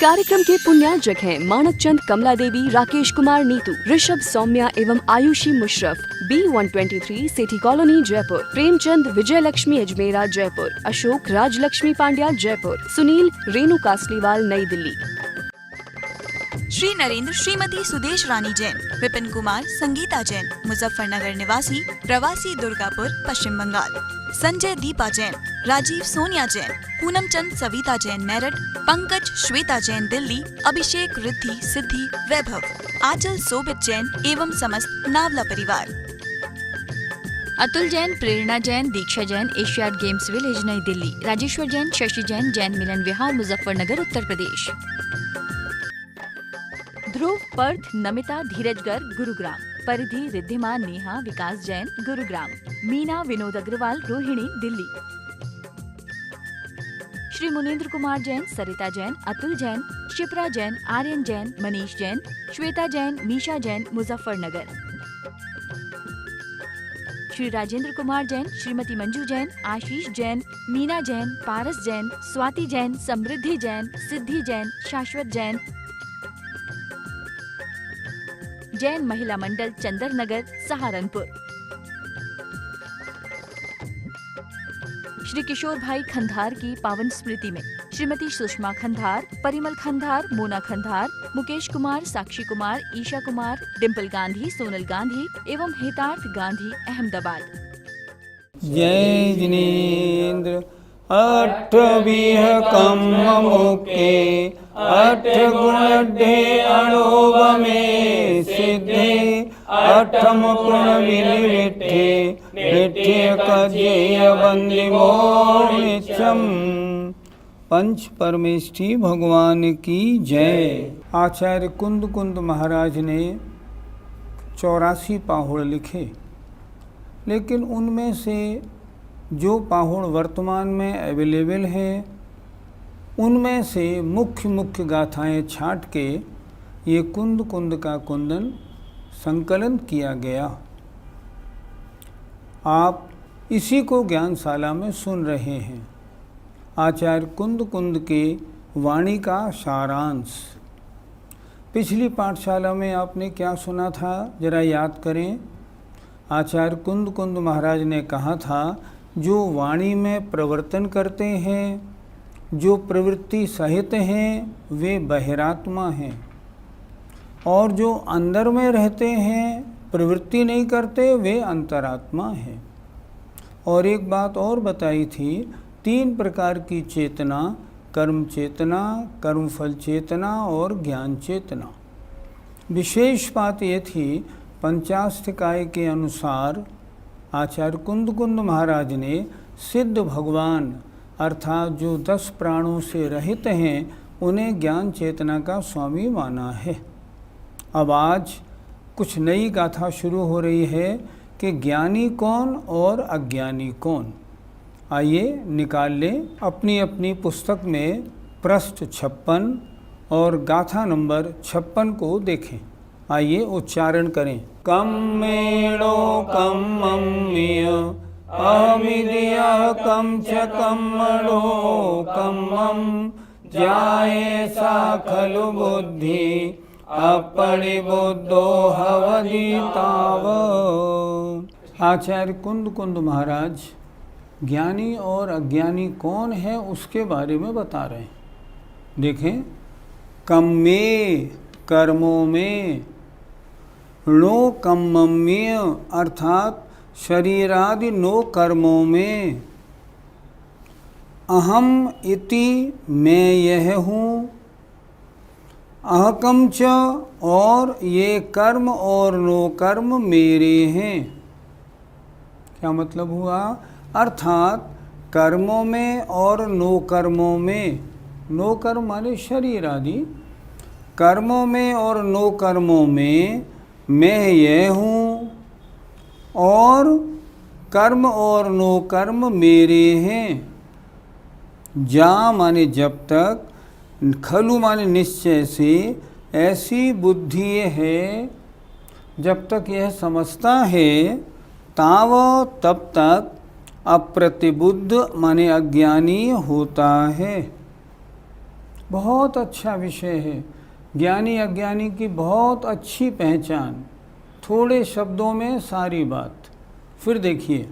कार्यक्रम के पुण्यार्जक हैं मानक चंद, कमला देवी, राकेश कुमार नीतू, ऋषभ सौम्या एवं Ayushi Musharraf, B123 city colony Jaipur, Premchand Vijay Lakshmi Ajmera Jaipur, Ashok Rajlakshmi Pandya Jaipur, Sunil Renu Kasliwal New Delhi. Shri Narendra Shrimati Sudesh रानी जैन, विपिन कुमार संगीता जैन, मुजफ्फरनगर निवासी, प्रवासी दुर्गापुर पश्चिम बंगाल, संजय दीपा जैन, राजीव सोनिया जैन, पूनम चंद सविता जैन मेरठ, पंकज श्वेता जैन दिल्ली, अभिषेक रिद्धि सिद्धि वैभव, आंचल सोबित जैन एवं समस्त नावला परिवार। अतुल जैन, प्रेरणा जैन, दीक्षा जैन, एशियाड गेम्स विलेज नई दिल्ली, राजेश्वर जैन, शशि जैन, जैन मिलन विहार मुजफ्फरनगर उत्तर प्रदेश। ध्रुव, पर्थ, नमिता, धीरजगर गुरुग्राम, परिधि, रिद्धिमा, नेहा, विकास जैन गुरुग्राम, मीना, विनोद अग्रवाल, रोहिणी दिल्ली। श्री मुनेन्द्र कुमार जैन, सरिता जैन, अतुल जैन, शिप्रा जैन, आर्यन जैन, मनीष जैन, श्वेता जैन, मीशा जैन मुजफ्फरनगर। श्री राजेंद्र कुमार जैन, श्रीमती मंजू जैन, आशीष जैन, मीना जैन, पारस जैन, स्वाति जैन, समृद्धि जैन, सिद्धि जैन, शाश्वत जैन, जैन महिला मंडल चंदर नगर सहारनपुर। श्री किशोर भाई खंधार की पावन स्मृति में श्रीमती सुषमा खंधार, परिमल खंधार, मोना खंधार, मुकेश कुमार, साक्षी कुमार, ईशा कुमार, डिम्पल गांधी, सोनल गांधी एवं हेतार्थ गांधी अहमदाबाद। जय जिनेन्द्र अट्ठविह कम्म मुके अट्ठ गुणढ्ढे अणोवमे सिद्धे अट्ठम पुण विनिविट्ठे विट्ठे कज्येय वंदिमो नित्यम्। पंच परमेष्ठी भगवान की जय। आचार्य कुंद कुंद महाराज ने 84 पाहुड़ लिखे, लेकिन उनमें से जो पाहुड़ वर्तमान में अवेलेबल हैं उनमें से मुख्य मुख्य गाथाएं छांट के ये कुंद कुंद का कुंदन संकलन किया गया। आप इसी को ज्ञानशाला में सुन रहे हैं। आचार्य कुंद कुंद के वाणी का सारांश। पिछली पाठशाला में आपने क्या सुना था, जरा याद करें। आचार्य कुंद कुंद महाराज ने कहा था, जो वाणी में प्रवर्तन करते हैं, जो प्रवृत्ति सहित हैं, वे बहिरात्मा हैं, और जो अंदर में रहते हैं, प्रवृत्ति नहीं करते, वे अंतरात्मा हैं। और एक बात और बताई थी, 3 प्रकार की चेतना, कर्म चेतना, कर्मफल चेतना और ज्ञान चेतना। विशेष बात ये थी, पंचाष्टकाय के अनुसार आचार्य कुंद कुंद महाराज ने सिद्ध भगवान अर्थात जो 10 प्राणों से रहित हैं, उन्हें ज्ञान चेतना का स्वामी माना है। अब आज कुछ नई गाथा शुरू हो रही है कि ज्ञानी कौन और अज्ञानी कौन। आइए निकाल लें अपनी अपनी पुस्तक में पृष्ठ 56 और गाथा नंबर 56 को देखें। आइए उच्चारण करें। कम्मेणो कम्मम्य अहमिदिया कम च कम्मणो कम्मं जाये सा खलु बुद्धि अपरिबुद्धो हवदि ताव। आचार्य कुंद कुंद महाराज ज्ञानी और अज्ञानी कौन है उसके बारे में बता रहे हैं। देखें, कम्मे कर्मों में, नो कम्मम्य अर्थात शरीरादि 9 कर्मों में, अहम इति मैं यह हूँ, अहकम च और ये कर्म और 9 कर्म मेरे हैं। क्या मतलब हुआ? अर्थात कर्मों में और 9 कर्मों में, 9 कर्म माने शरीर आदि, कर्मों में और 9 कर्मों में मैं यह हूँ और कर्म और 9 कर्म मेरे हैं। जा माने जब तक, खलु माने निश्चय से, ऐसी बुद्धि है जब तक यह समझता है, ताव तब तक अप्रतिबुद्ध माने अज्ञानी होता है। बहुत अच्छा विषय है। ज्ञानी अज्ञानी की बहुत अच्छी पहचान, थोड़े शब्दों में सारी बात। फिर देखिए,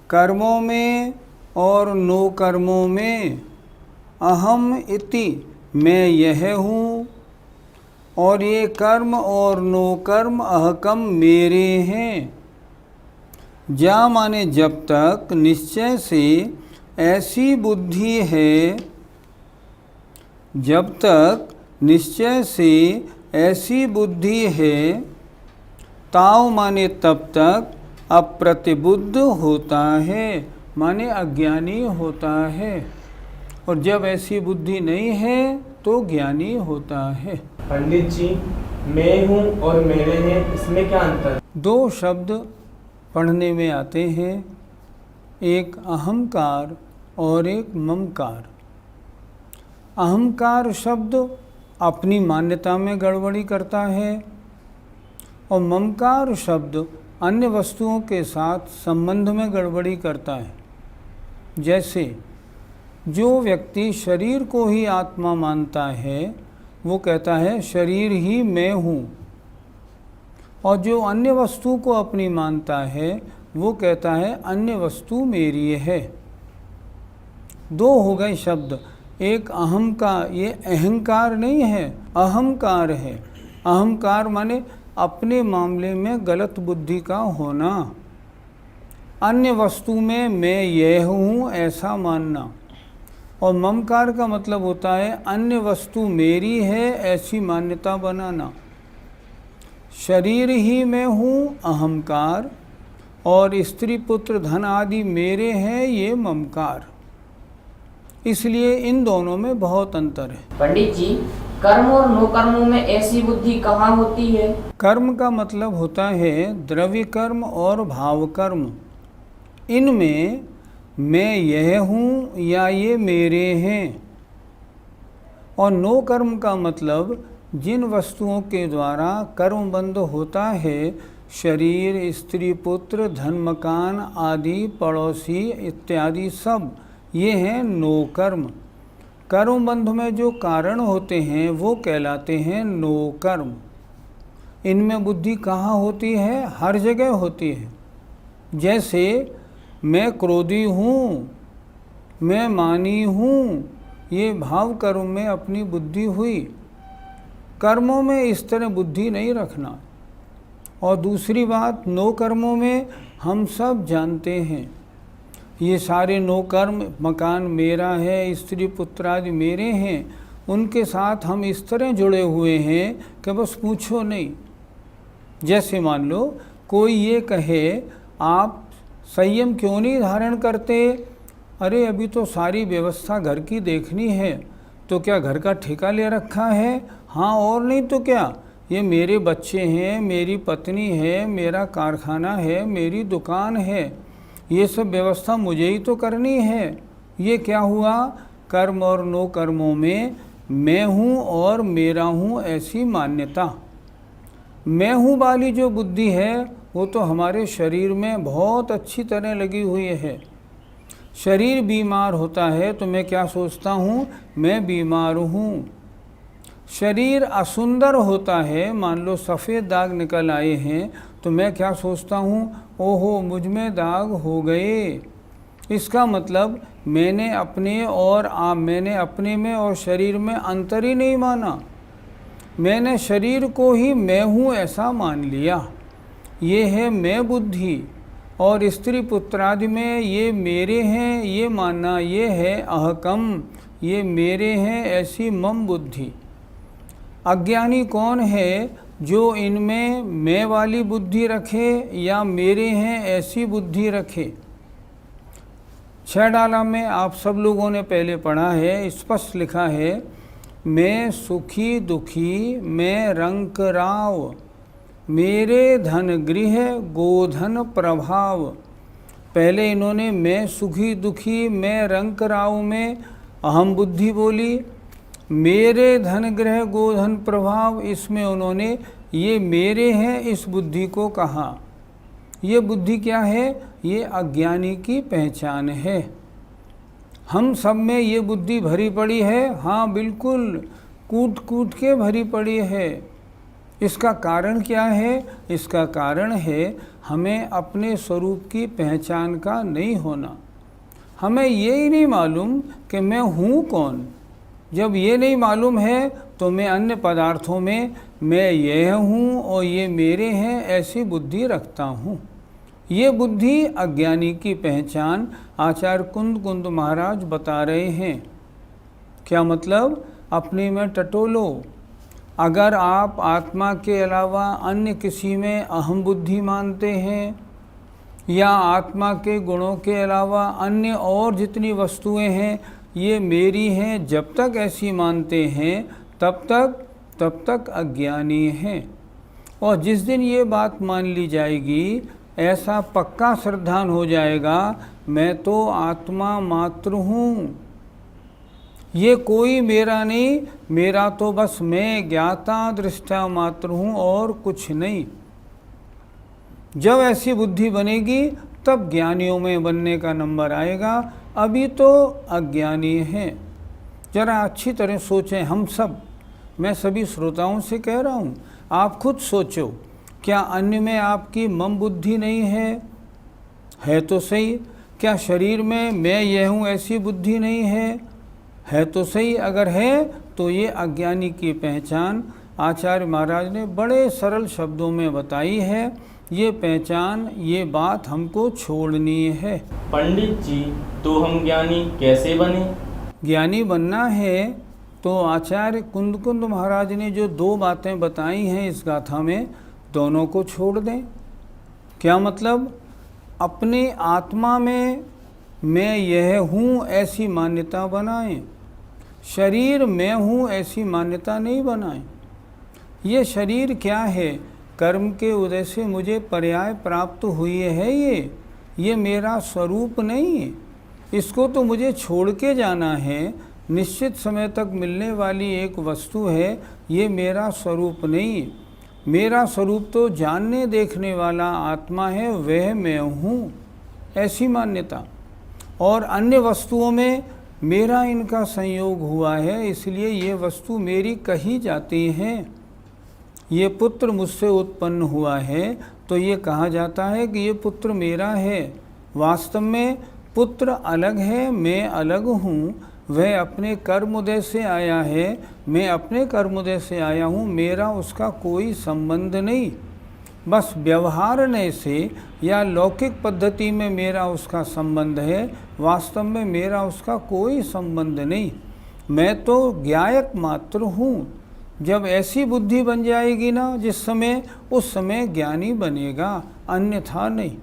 कर्मों में और नो कर्मों में अहम इति, मैं यह हूँ, और ये कर्म और नो कर्म अहकम मेरे हैं। जा माने जब तक निश्चय से ऐसी बुद्धि है, जब तक निश्चय से ऐसी बुद्धि है, ताव माने तब तक अप्रतिबुद्ध होता है, माने अज्ञानी होता है। और जब ऐसी बुद्धि नहीं है तो ज्ञानी होता है। पंडित जी, मैं हूँ और मेरे हैं, इसमें क्या अंतर? दो शब्द पढ़ने में आते हैं, एक अहंकार और एक ममकार। अहंकार शब्द अपनी मान्यता में गड़बड़ी करता है और ममकार शब्द अन्य वस्तुओं के साथ संबंध में गड़बड़ी करता है। जैसे जो व्यक्ति शरीर को ही आत्मा मानता है वो कहता है शरीर ही मैं हूँ, और जो अन्य वस्तु को अपनी मानता है वो कहता है अन्य वस्तु मेरी है। दो हो गए शब्द, एक अहम का, ये अहंकार नहीं है, अहंकार है। अहंकार माने अपने मामले में गलत बुद्धि का होना, अन्य वस्तु में मैं यह हूँ ऐसा मानना। और ममकार का मतलब होता है अन्य वस्तु मेरी है ऐसी मान्यता बनाना। शरीर ही मैं हूँ अहंकार, और स्त्री पुत्र धन आदि मेरे हैं ये ममकार। इसलिए इन दोनों में बहुत अंतर है। पंडित जी, कर्म और नो कर्मों में ऐसी बुद्धि कहाँ होती है? कर्म का मतलब होता है द्रव्य कर्म और भाव कर्म। इनमें मैं यह हूँ या ये मेरे हैं। और नो कर्म का मतलब जिन वस्तुओं के द्वारा कर्म बंध होता है, शरीर, स्त्री पुत्र, धन मकान आदि, पड़ोसी इत्यादि सब, ये हैं नो कर्म। कर्म बंध में जो कारण होते हैं वो कहलाते हैं नो कर्म। इनमें बुद्धि कहाँ होती है? हर जगह होती है। जैसे मैं क्रोधी हूँ, मैं मानी हूँ, ये भाव कर्म में अपनी बुद्धि हुई। कर्मों में इस तरह बुद्धि नहीं रखना। और दूसरी बात, नो कर्मों में हम सब जानते हैं ये सारे नो कर्म, मकान मेरा है, स्त्री पुत्र आदि मेरे हैं, उनके साथ हम इस तरह जुड़े हुए हैं कि बस पूछो नहीं। जैसे मान लो कोई ये कहे आप संयम क्यों नहीं धारण करते? अरे अभी तो सारी व्यवस्था घर की देखनी है, तो क्या घर का ठेका ले रखा है? हाँ, और नहीं तो क्या, ये मेरे बच्चे हैं, मेरी पत्नी है, मेरा कारखाना है, मेरी दुकान है, ये सब व्यवस्था मुझे ही तो करनी है। ये क्या हुआ? कर्म और नो कर्मों में मैं हूँ और मेरा हूँ ऐसी मान्यता। मैं हूँ वाली जो बुद्धि है वो तो हमारे शरीर में बहुत अच्छी तरह लगी हुई है। शरीर बीमार होता है तो मैं क्या सोचता हूँ? मैं बीमार हूँ। शरीर असुंदर होता है, मान लो सफ़ेद दाग निकल आए हैं, तो मैं क्या सोचता हूँ? ओहो, मुझ में दाग हो गए। इसका मतलब मैंने अपने में और शरीर में अंतर ही नहीं माना। मैंने शरीर को ही मैं हूँ ऐसा मान लिया। ये है मैं बुद्धि। और स्त्री पुत्रादि में ये मेरे हैं ये मानना, ये है अहकम, ये मेरे हैं ऐसी मम बुद्धि। अज्ञानी कौन है? जो इनमें मैं वाली बुद्धि रखे या मेरे हैं ऐसी बुद्धि रखे। 6 डाला में आप सब लोगों ने पहले पढ़ा है, स्पष्ट लिखा है, मैं सुखी दुखी मैं रंक राव, मेरे धन गृह गोधन प्रभाव। पहले इन्होंने मैं सुखी दुखी मैं रंक राव में अहम बुद्धि बोली, मेरे धन गृह गोधन प्रभाव, इसमें उन्होंने ये मेरे हैं इस बुद्धि को कहा। ये बुद्धि क्या है? ये अज्ञानी की पहचान है। हम सब में ये बुद्धि भरी पड़ी है, हाँ बिल्कुल, कूट कूट के भरी पड़ी है। इसका कारण क्या है? इसका कारण है हमें अपने स्वरूप की पहचान का नहीं होना। हमें ये ही नहीं मालूम कि मैं हूँ कौन। जब ये नहीं मालूम है तो मैं अन्य पदार्थों में मैं यह हूँ और ये मेरे हैं ऐसी बुद्धि रखता हूँ। ये बुद्धि अज्ञानी की पहचान आचार्य कुंद कुंद महाराज बता रहे हैं। क्या मतलब? अपने में टटोलो। अगर आप आत्मा के अलावा अन्य किसी में अहम बुद्धि मानते हैं या आत्मा के गुणों के अलावा अन्य और जितनी वस्तुएं हैं ये मेरी हैं, जब तक ऐसी मानते हैं तब तक अज्ञानी हैं। और जिस दिन ये बात मान ली जाएगी, ऐसा पक्का श्रद्धान हो जाएगा, मैं तो आत्मा मात्र हूँ, ये कोई मेरा नहीं, मेरा तो बस मैं ज्ञाता दृष्टा मात्र हूँ और कुछ नहीं। जब ऐसी बुद्धि बनेगी तब ज्ञानियों में बनने का नंबर आएगा। अभी तो अज्ञानी हैं। जरा अच्छी तरह सोचें हम सब, मैं सभी श्रोताओं से कह रहा हूँ, आप खुद सोचो, क्या अन्य में आपकी मम बुद्धि नहीं है? है तो सही। क्या शरीर में मैं यह हूँ ऐसी बुद्धि नहीं है? है तो सही। अगर है तो ये अज्ञानी की पहचान आचार्य महाराज ने बड़े सरल शब्दों में बताई है। ये पहचान, ये बात हमको छोड़नी है। पंडित जी, तो हम ज्ञानी कैसे बने? ज्ञानी बनना है तो आचार्य कुंद कुंद महाराज ने जो दो बातें बताई हैं इस गाथा में, दोनों को छोड़ दें। क्या मतलब? अपनी आत्मा में मैं यह हूँ ऐसी मान्यता बनाएं, शरीर मैं हूँ ऐसी मान्यता नहीं बनाएं। ये शरीर क्या है? कर्म के उदय से मुझे पर्याय प्राप्त हुई है। ये मेरा स्वरूप नहीं है। इसको तो मुझे छोड़ के जाना है। निश्चित समय तक मिलने वाली एक वस्तु है, ये मेरा स्वरूप नहीं। मेरा स्वरूप तो जानने देखने वाला आत्मा है, वह मैं हूँ, ऐसी मान्यता। और अन्य वस्तुओं में मेरा इनका संयोग हुआ है, इसलिए ये वस्तु मेरी कही जाती हैं। ये पुत्र मुझसे उत्पन्न हुआ है तो ये कहा जाता है कि ये पुत्र मेरा है। वास्तव में पुत्र अलग है, मैं अलग हूँ। वह अपने कर्मोदय से आया है, मैं अपने कर्मोदय से आया हूँ। मेरा उसका कोई संबंध नहीं। बस व्यवहारने से या लौकिक पद्धति में मेरा उसका संबंध है, वास्तव में मेरा उसका कोई संबंध नहीं। मैं तो ज्ञायक मात्र हूँ। जब ऐसी बुद्धि बन जाएगी ना जिस समय, उस समय ज्ञानी बनेगा, अन्यथा नहीं।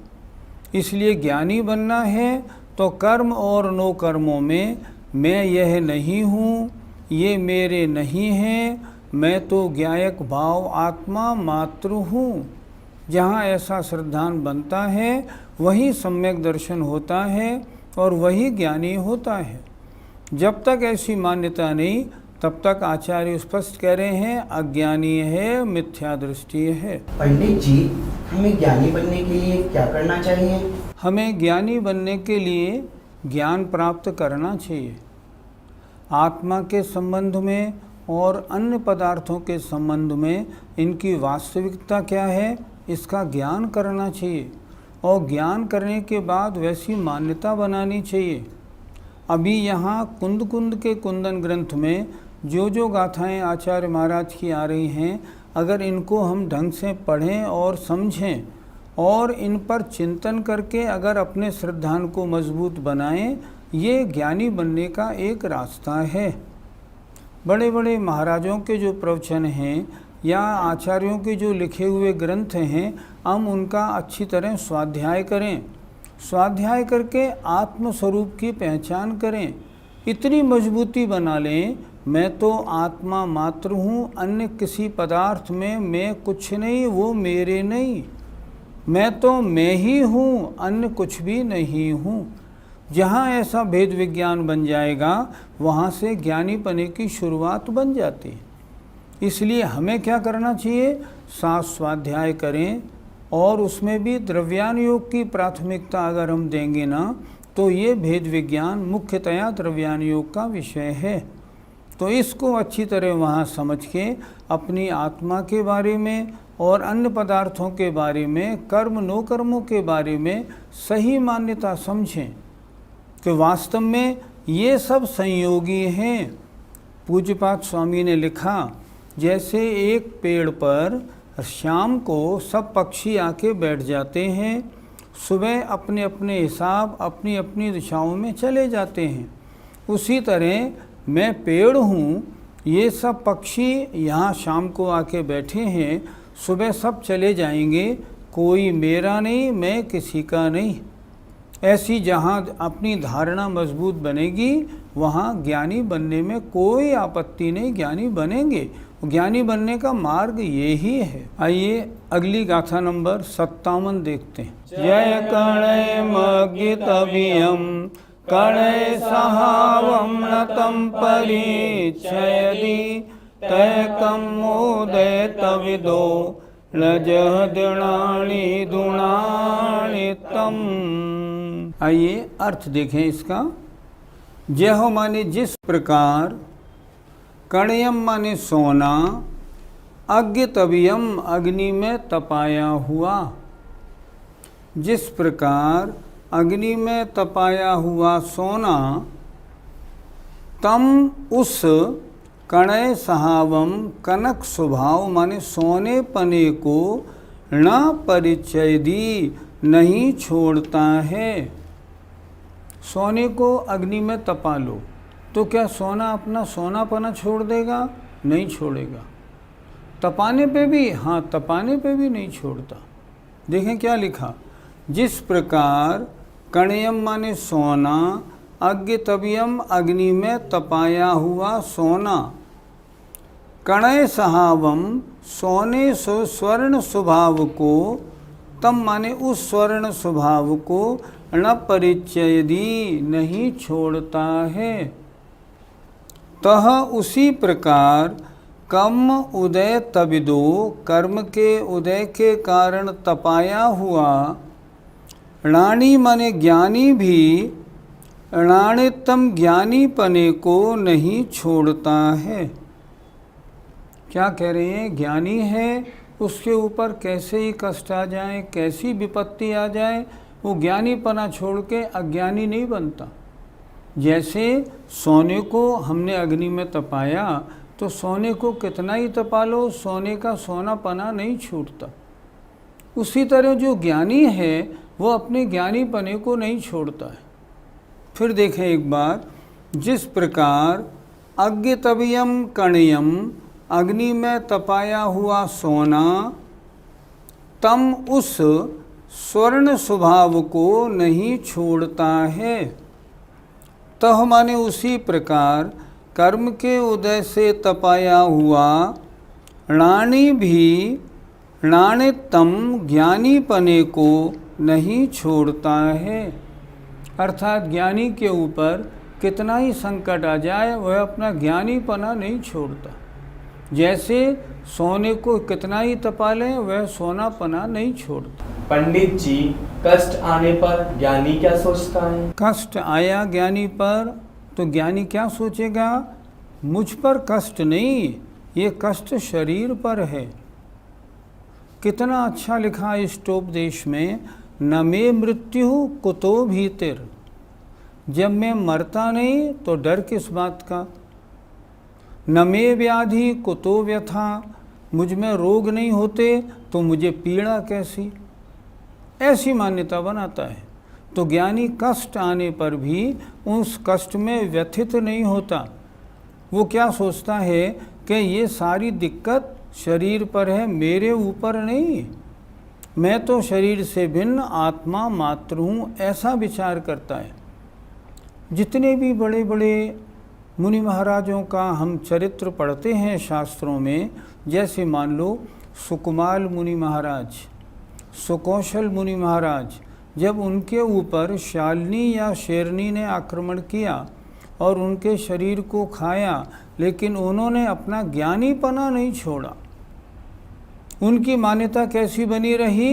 इसलिए ज्ञानी बनना है तो कर्म और नो कर्मों में मैं यह नहीं हूँ, ये मेरे नहीं हैं, मैं तो ज्ञायक भाव आत्मा मात्र हूँ। जहाँ ऐसा श्रद्धान बनता है वही सम्यक दर्शन होता है और वही ज्ञानी होता है। जब तक ऐसी मान्यता नहीं तब तक आचार्य स्पष्ट कह रहे हैं अज्ञानी है, मिथ्या दृष्टि है। पंडित जी, हमें ज्ञानी बनने के लिए क्या करना चाहिए? हमें ज्ञानी बनने के लिए ज्ञान प्राप्त करना चाहिए। आत्मा के संबंध में और अन्य पदार्थों के संबंध में इनकी वास्तविकता क्या है, इसका ज्ञान करना चाहिए। और ज्ञान करने के बाद वैसी मान्यता बनानी चाहिए। अभी यहाँ कुंद कुंद के कुंदन ग्रंथ में जो गाथाएं आचार्य महाराज की आ रही हैं, अगर इनको हम ढंग से पढ़ें और समझें और इन पर चिंतन करके अगर अपने श्रद्धान को मजबूत बनाएं, ये ज्ञानी बनने का एक रास्ता है। बड़े बड़े महाराजों के जो प्रवचन हैं या आचार्यों के जो लिखे हुए ग्रंथ हैं, हम उनका अच्छी तरह स्वाध्याय करें। स्वाध्याय करके आत्मस्वरूप की पहचान करें। इतनी मजबूती बना लें, मैं तो आत्मा मात्र हूँ, अन्य किसी पदार्थ में मैं कुछ नहीं, वो मेरे नहीं। मैं तो मैं ही हूँ, अन्य कुछ भी नहीं हूँ। जहाँ ऐसा भेद विज्ञान बन जाएगा, वहाँ से ज्ञानी पने की शुरुआत बन जाती है। इसलिए हमें क्या करना चाहिए? साथ स्वाध्याय करें और उसमें भी द्रव्यान योग की प्राथमिकता अगर हम देंगे ना, तो ये भेद विज्ञान मुख्यतया द्रव्यान योग का विषय है। तो इसको अच्छी तरह वहाँ समझ के अपनी आत्मा के बारे में और अन्य पदार्थों के बारे में, कर्म नो कर्मों के बारे में सही मान्यता समझें कि वास्तव में ये सब संयोगी हैं। पूज्यपाद स्वामी ने लिखा, जैसे एक पेड़ पर शाम को सब पक्षी आके बैठ जाते हैं, सुबह अपने अपने हिसाब अपनी अपनी दिशाओं में चले जाते हैं, उसी तरह मैं पेड़ हूँ, ये सब पक्षी यहाँ शाम को आके बैठे हैं, सुबह सब चले जाएंगे, कोई मेरा नहीं, मैं किसी का नहीं। ऐसी जहाँ अपनी धारणा मजबूत बनेगी वहाँ ज्ञानी बनने में कोई आपत्ति नहीं, ज्ञानी बनेंगे। ज्ञानी बनने का मार्ग यही है। आइए अगली गाथा नंबर 57 देखते हैं। जय कणय मगितवियम कणय सहावम नतम परिच्छयदि तैकम मोदय तविदो लजह दृणाणि दुणाणि तम। आइए अर्थ देखें इसका। जह माने जिस प्रकार, कणयम माने सोना, अज्ञतवियम अग्नि में तपाया हुआ, जिस प्रकार अग्नि में तपाया हुआ सोना, तम उस कणय सहावम कनक स्वभाव माने सोने पने को न परिचय दी नहीं छोड़ता है। सोने को अग्नि में तपा लो तो क्या सोना अपना सोनापना छोड़ देगा? नहीं छोड़ेगा। तपाने पे भी, हाँ तपाने पे भी नहीं छोड़ता। देखें क्या लिखा, जिस प्रकार कणयम माने सोना, अज्ञतव्यम अग्नि में तपाया हुआ सोना, कणय सहावम सोने स्वर्ण स्वभाव को, तम माने उस स्वर्ण स्वभाव को न परिचय दी नहीं छोड़ता है। तह उसी प्रकार कर्म उदय तविदो, कर्म के उदय के कारण तपाया हुआ, णाणी माने ज्ञानी भी, णाणितम ज्ञानी पने को नहीं छोड़ता है। क्या कह रहे हैं? ज्ञानी है, उसके ऊपर कैसे ही कष्ट आ जाए, कैसी विपत्ति आ जाए, वो ज्ञानीपना छोड़ के अज्ञानी नहीं बनता। जैसे सोने को हमने अग्नि में तपाया तो सोने को कितना ही तपा लो, सोने का सोनापना नहीं छूटता। उसी तरह जो ज्ञानी है वो अपने ज्ञानीपने को नहीं छोड़ता है। फिर देखें एक बार, जिस प्रकार अज्ञतव्यम कणयम अग्नि में तपाया हुआ सोना, तम उस स्वर्ण स्वभाव को नहीं छोड़ता है। तह माने उसी प्रकार कर्म के उदय से तपाया हुआ, णाणी भी णाणितम ज्ञानीपने को नहीं छोड़ता है। अर्थात ज्ञानी के ऊपर कितना ही संकट आ जाए वह अपना ज्ञानीपना नहीं छोड़ता। जैसे सोने को कितना ही तपा लें वह सोनापना नहीं छोड़ता। पंडित जी, कष्ट आने पर ज्ञानी क्या सोचता है? कष्ट आया ज्ञानी पर तो ज्ञानी क्या सोचेगा? मुझ पर कष्ट नहीं, ये कष्ट शरीर पर है। कितना अच्छा लिखा इस टोपदेश में, न मे मृत्यु कुतो भीतिर। जब मैं मरता नहीं तो डर किस बात का। न मे व्याधि कुतो व्यथा, मुझ में रोग नहीं होते तो मुझे पीड़ा कैसी। ऐसी मान्यता बनाता है। तो ज्ञानी कष्ट आने पर भी उस कष्ट में व्यथित नहीं होता। वो क्या सोचता है कि ये सारी दिक्कत शरीर पर है, मेरे ऊपर नहीं, मैं तो शरीर से भिन्न आत्मा मात्र हूँ, ऐसा विचार करता है। जितने भी बड़े बड़े मुनि महाराजों का हम चरित्र पढ़ते हैं शास्त्रों में, जैसे मान लो सुकुमाल मुनि महाराज, सुकौशल मुनि महाराज, जब उनके ऊपर शालिनी या शेरनी ने आक्रमण किया और उनके शरीर को खाया, लेकिन उन्होंने अपना ज्ञानीपना नहीं छोड़ा। उनकी मान्यता कैसी बनी रही?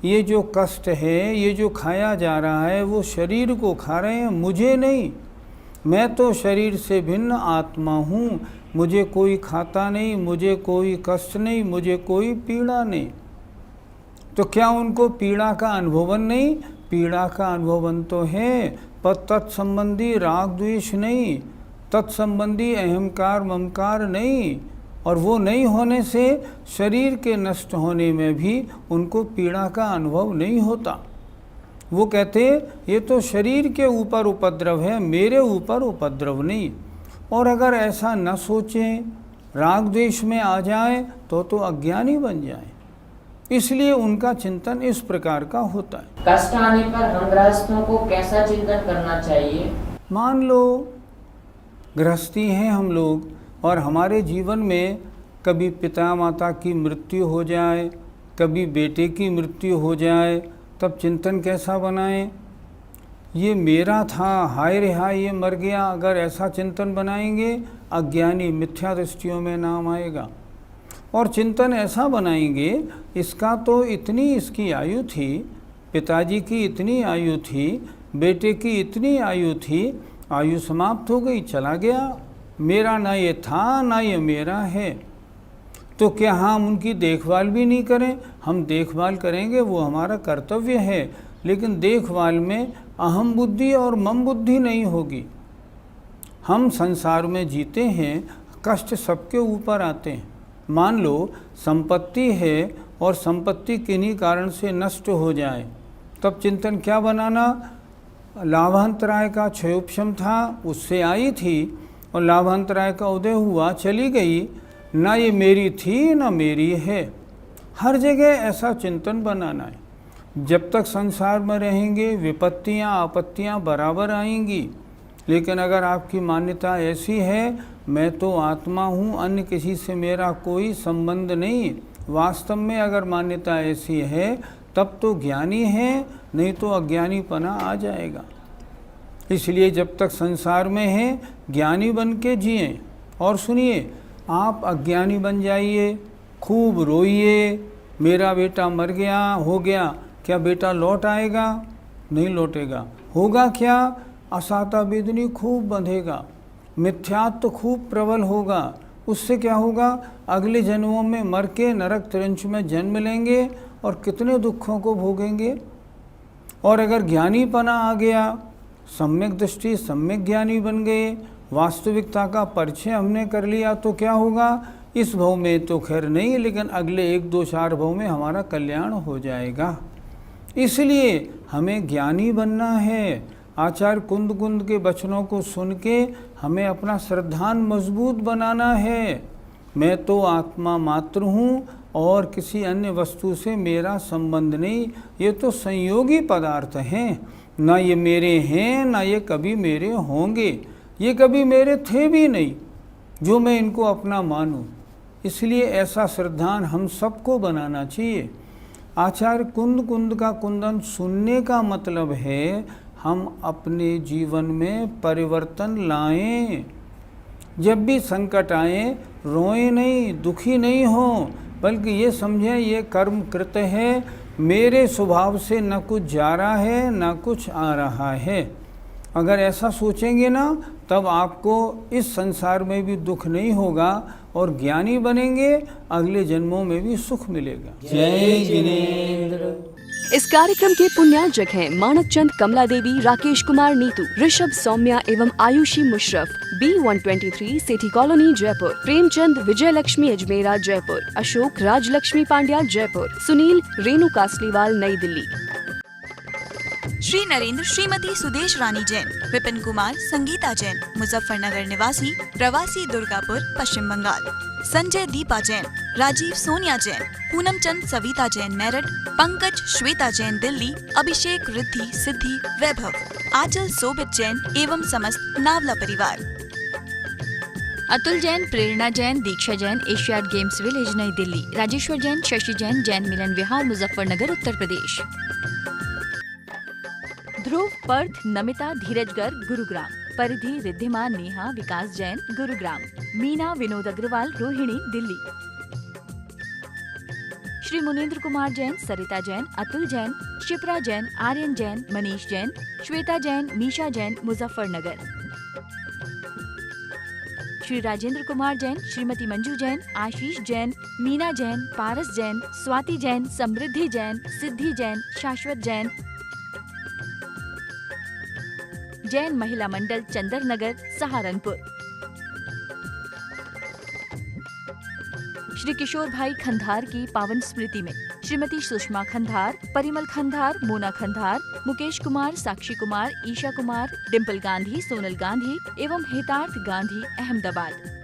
ये जो कष्ट है, ये जो खाया जा रहा है, वो शरीर को खा रहे हैं, मुझे नहीं। मैं तो शरीर से भिन्न आत्मा हूँ, मुझे कोई खाता नहीं, मुझे कोई कष्ट नहीं, मुझे कोई पीड़ा नहीं। तो क्या उनको पीड़ा का अनुभवन नहीं? पीड़ा का अनुभवन तो है, पर तत्संबंधी राग द्वेष नहीं, तत्संबंधी अहंकार ममकार नहीं। और वो नहीं होने से शरीर के नष्ट होने में भी उनको पीड़ा का अनुभव नहीं होता। वो कहते ये तो शरीर के ऊपर उपद्रव है, मेरे ऊपर उपद्रव नहीं। और अगर ऐसा न सोचें, राग द्वेष में आ जाए तो अज्ञानी बन जाए। इसलिए उनका चिंतन इस प्रकार का होता है। कष्ट आने पर हम गृहस्थों को कैसा चिंतन करना चाहिए? मान लो गृहस्थी हैं हम लोग और हमारे जीवन में कभी पिता माता की मृत्यु हो जाए, कभी बेटे की मृत्यु हो जाए, तब चिंतन कैसा बनाएं? ये मेरा था, हाय रे हाय ये मर गया। अगर ऐसा चिंतन बनाएंगे, अज्ञानी मिथ्या दृष्टियों में नाम आएगा। और चिंतन ऐसा बनाएंगे, इसका तो इतनी इसकी आयु थी, पिताजी की इतनी आयु थी, बेटे की इतनी आयु थी, आयु समाप्त हो गई, चला गया, मेरा ना ये था ना ये मेरा है। तो क्या हम उनकी देखभाल भी नहीं करें? हम देखभाल करेंगे, वो हमारा कर्तव्य है, लेकिन देखभाल में अहम बुद्धि और मम बुद्धि नहीं होगी। हम संसार में जीते हैं, कष्ट सबके ऊपर आते हैं। मान लो संपत्ति है और संपत्ति किन्हीं कारण से नष्ट हो जाए, तब चिंतन क्या बनाना? लाभांतराय का क्षयोपशम था, उससे आई थी, और लाभांतराय का उदय हुआ, चली गई, ना ये मेरी थी ना मेरी है। हर जगह ऐसा चिंतन बनाना है। जब तक संसार में रहेंगे विपत्तियां आपत्तियां बराबर आएंगी, लेकिन अगर आपकी मान्यता ऐसी है मैं तो आत्मा हूँ, अन्य किसी से मेरा कोई संबंध नहीं, वास्तव में अगर मान्यता ऐसी है तब तो ज्ञानी है, नहीं तो अज्ञानीपना आ जाएगा। इसलिए जब तक संसार में हैं ज्ञानी बन के जिएं। और सुनिए, आप अज्ञानी बन जाइए, खूब रोइए, मेरा बेटा मर गया, हो गया, क्या बेटा लौट आएगा? नहीं लौटेगा। होगा क्या? असाता वेदनी खूब बंधेगा, मिथ्यात्व खूब प्रबल होगा। उससे क्या होगा? अगले जन्मों में मर के नरक तिरंच में जन्म लेंगे और कितने दुखों को भोगेंगे। और अगर ज्ञानीपना आ गया, सम्यक दृष्टि, सम्यक ज्ञानी बन गए, वास्तविकता का परिचय हमने कर लिया, तो क्या होगा? इस भव में तो खैर नहीं, लेकिन अगले 1 2 4 भव में हमारा कल्याण हो जाएगा। इसलिए हमें ज्ञानी बनना है। आचार्य कुंद कुंद के वचनों को सुन के हमें अपना श्रद्धान मजबूत बनाना है। मैं तो आत्मा मात्र हूँ और किसी अन्य वस्तु से मेरा संबंध नहीं। ये तो संयोगी पदार्थ हैं, ना ये मेरे हैं ना ये कभी मेरे होंगे, ये कभी मेरे थे भी नहीं जो मैं इनको अपना मानूं। इसलिए ऐसा श्रद्धान हम सबको बनाना चाहिए। आचार्य कुंद कुंद का कुंदन सुनने का मतलब है हम अपने जीवन में परिवर्तन लाएं। जब भी संकट आए रोएं नहीं, दुखी नहीं हो, बल्कि ये समझें ये कर्म कृत है, मेरे स्वभाव से न कुछ जा रहा है न कुछ आ रहा है। अगर ऐसा सोचेंगे ना, तब आपको इस संसार में भी दुख नहीं होगा और ज्ञानी बनेंगे, अगले जन्मों में भी सुख मिलेगा। जय जिनेंद्र। इस कार्यक्रम के पुण्यार्जक हैं मानक चंद कमला देवी, राकेश कुमार नीतू, ऋषभ सौम्या एवं आयुषी मुशरफ, B123 सेठी कॉलोनी जयपुर, प्रेमचंद विजय लक्ष्मी अजमेरा जयपुर, अशोक राजलक्ष्मी पांड्या जयपुर, सुनील रेणु कासलीवाल नई दिल्ली। श्री नरेंद्र श्रीमती सुदेश रानी जैन, विपिन कुमार संगीता जैन, मुजफ्फरनगर निवासी, प्रवासी दुर्गापुर पश्चिम बंगाल, संजय दीपा जैन, राजीव सोनिया जैन, पूनम चंद सविता जैन मेरठ, पंकज श्वेता जैन दिल्ली, अभिषेक रिद्धि सिद्धि वैभव, आंचल सोबित जैन एवं समस्त नावला परिवार। अतुल जैन, प्रेरणा जैन, दीक्षा जैन, एशियाड गेम्स विलेज नई दिल्ली, राजेश्वर जैन, शशि जैन, जैन मिलन विहार मुजफ्फरनगर उत्तर प्रदेश। ध्रुव, पर्थ, नमिता, धीरज गर्ग गुरुग्राम, परिधि, रिद्धिमा, नेहा, विकास जैन गुरुग्राम, मीना, विनोद अग्रवाल रोहिणी दिल्ली, श्री मुनीन्द्र कुमार जैन, सरिता जैन, अतुल जैन, शिप्रा जैन, आर्यन जैन, मनीष जैन, श्वेता जैन, मीशा जैन, मुजफ्फरनगर। श्री राजेंद्र कुमार जैन, श्रीमती मंजू जैन, आशीष जैन, मीना जैन, पारस जैन, स्वाति जैन, समृद्धि जैन, सिद्धि जैन, शाश्वत जैन, जैन महिला मंडल चंदर नगर, सहारनपुर। श्री किशोर भाई खंधार की पावन स्मृति में श्रीमती सुषमा खंधार, परिमल खंधार, मोना खंधार, मुकेश कुमार, साक्षी कुमार, ईशा कुमार, डिम्पल गांधी, सोनल गांधी एवं हेतार्थ गांधी, अहमदाबाद।